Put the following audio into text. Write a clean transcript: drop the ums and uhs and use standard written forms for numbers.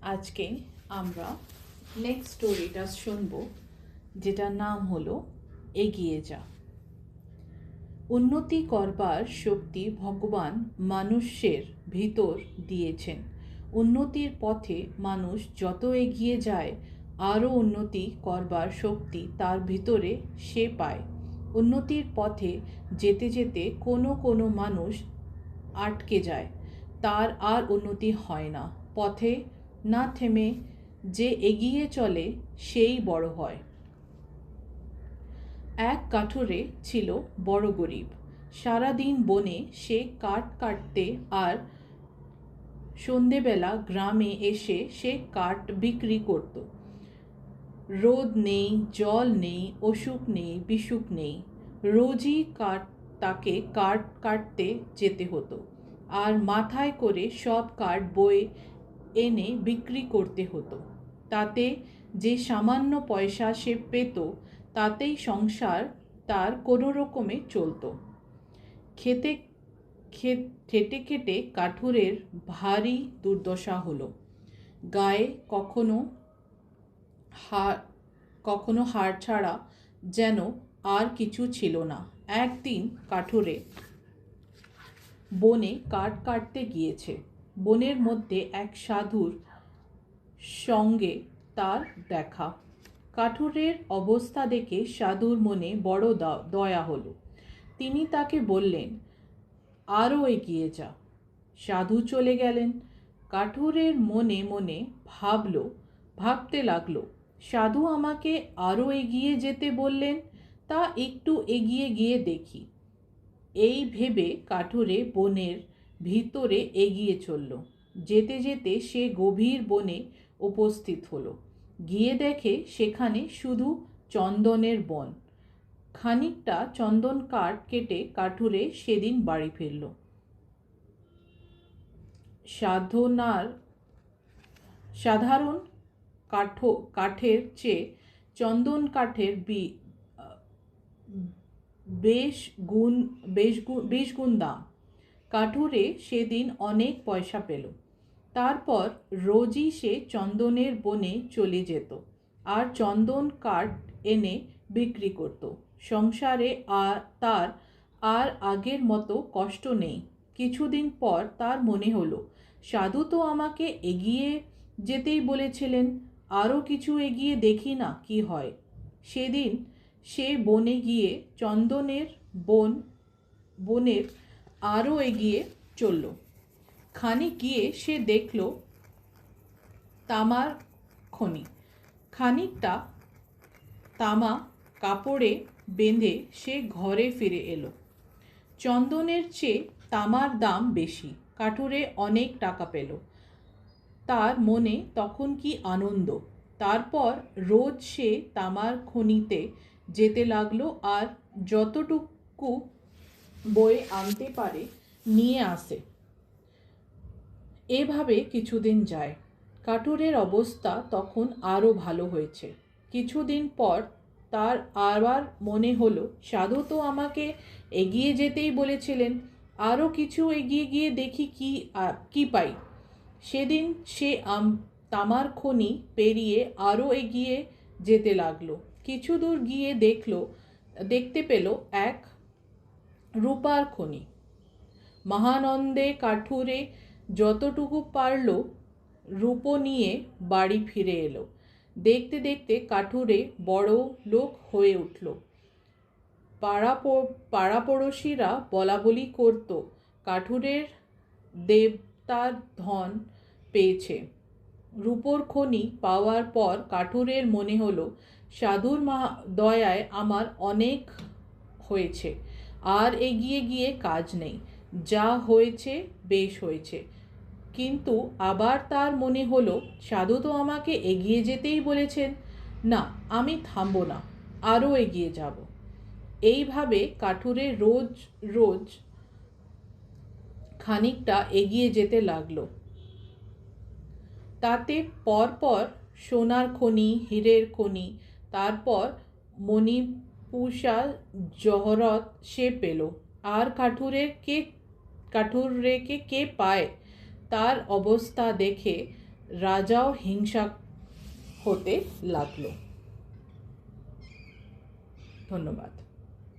আজকে আমরা নেক্সট স্টোরিটা শুনব, যেটার নাম হলো এগিয়ে যা। উন্নতি করবার শক্তি ভগবান মানুষের ভিতর দিয়েছেন। উন্নতির পথে মানুষ যত এগিয়ে যায়, আরও উন্নতি করবার শক্তি তার ভিতরে সে পায়। উন্নতির পথে যেতে যেতে কোনো কোনো মানুষ আটকে যায়, তার আর উন্নতি হয় না। পথে না থেমে যে এগিয়ে চলে সেই বড় হয়। এক কাঠুরে ছিল বড় গরিব। সারাদিন বনে সে কাঠ কাটতে আর সন্ধেবেলা গ্রামে এসে সে কাঠ বিক্রি করত। রোদ নেই, জল নেই, অসুখ নেই, বিসুখ নেই, রোজই তাকে কাঠ কাটতে যেতে হতো। আর মাথায় করে সব কাঠ বয়ে এনে বিক্রি করতে হতো। তাতে যে সামান্য পয়সা সে পেত, তাতেই সংসার তার কোনো রকমে চলত। খেতে খেটে খেটে কাঠুরের ভারী দুর্দশা হলো। গায়ে কখনো হাড় ছাড়া যেন আর কিছু ছিল না। একদিন কাঠুরে বনে কাঠ কাটতে গিয়েছে। বনের মধ্যে এক সাধুর সঙ্গে তার দেখা। কাঠুরের অবস্থা দেখে সাধুর মনে বড় দয়া হলো। তিনি তাকে বললেন, আরও এগিয়ে যা। সাধু চলে গেলেন। কাঠুরের মনে মনে ভাবতে লাগলো, সাধু আমাকে আরও এগিয়ে যেতে বললেন, তা একটু এগিয়ে গিয়ে দেখি। এই ভেবে কাঠুরে বনের ভিতরে এগিয়ে চলল। যেতে যেতে সে গভীর বনে উপস্থিত হলো। গিয়ে দেখে সেখানে শুধু চন্দনের বন। খানিকটা চন্দন কাঠ কেটে কাঠুরে সেদিন বাড়ি ফিরল। সাধারণ কাঠের চেয়ে চন্দন কাঠের বেশ গুণ দাম। কাঠুরে সেদিন অনেক পয়সা পেল। তারপর রোজই সে চন্দনের বনে চলে যেত আর চন্দন কাঠ এনে বিক্রি করত। সংসারে তার আর আগের মতো কষ্ট নেই। কিছুদিন পর তার মনে হলো, সাধু তো আমাকে এগিয়ে যেতেই বলেছিলেন, আরও কিছু এগিয়ে দেখি না কি হয়। সেদিন সে বনে গিয়ে চন্দনের বনের আরও এগিয়ে চলল। খানিক গিয়ে সে দেখল তামার খনি। খানিকটা তামা কাপড়ে বেঁধে সে ঘরে ফিরে এলো। চন্দনের চেয়ে তামার দাম বেশি। কাঠুরে অনেক টাকা পেল। তার মনে তখন কি আনন্দ! তারপর রোজ সে তামার খনিতে যেতে লাগলো আর যতটুকু বয়ে আনতে পারে নিয়ে আসে। এভাবে কিছুদিন যায়। কাঠুরের অবস্থা তখন আরও ভালো হয়েছে। কিছুদিন পর তার আবার মনে হলো, সাধু তো আমাকে এগিয়ে যেতেই বলেছিলেন, আরও কিছু এগিয়ে গিয়ে দেখি কি পাই। সেদিন সে তামার খনি পেরিয়ে আরও এগিয়ে যেতে লাগলো। কিছু দূর গিয়ে দেখতে পেল এক রূপার খনি। মহানন্দে কাঠুরে যতটুকু পারল রূপো নিয়ে বাড়ি ফিরে এলো। দেখতে দেখতে কাঠুরে বড় লোক হয়ে উঠল। পাড়াপড়শিরা বলাবলি করত, কাঠুরের দেবতার ধন পেয়েছে। রূপোর খনি পাওয়ার পর কাঠুরের মনে হলো, সাধুর দয়ায় আমার অনেক হয়েছে, আর এগিয়ে গিয়ে কাজ নেই। যা হয়েছে বেশ হয়েছে। কিন্তু আবার তার মনে হলো, সাধু তো আমাকে এগিয়ে যেতেই বলেছেন, না, আমি থামব না, আরও এগিয়ে যাব। এইভাবে কাঠুরে রোজ রোজ খানিকটা এগিয়ে যেতে লাগলো। তাতে পরপর সোনার খনি, হীরের খনি, তারপর মণিপুষা জহরত সে পেল। আর কাঠুরেকে কে পায়? তার অবস্থা দেখে রাজাও হিংসা হতে লাগলো। ধন্যবাদ।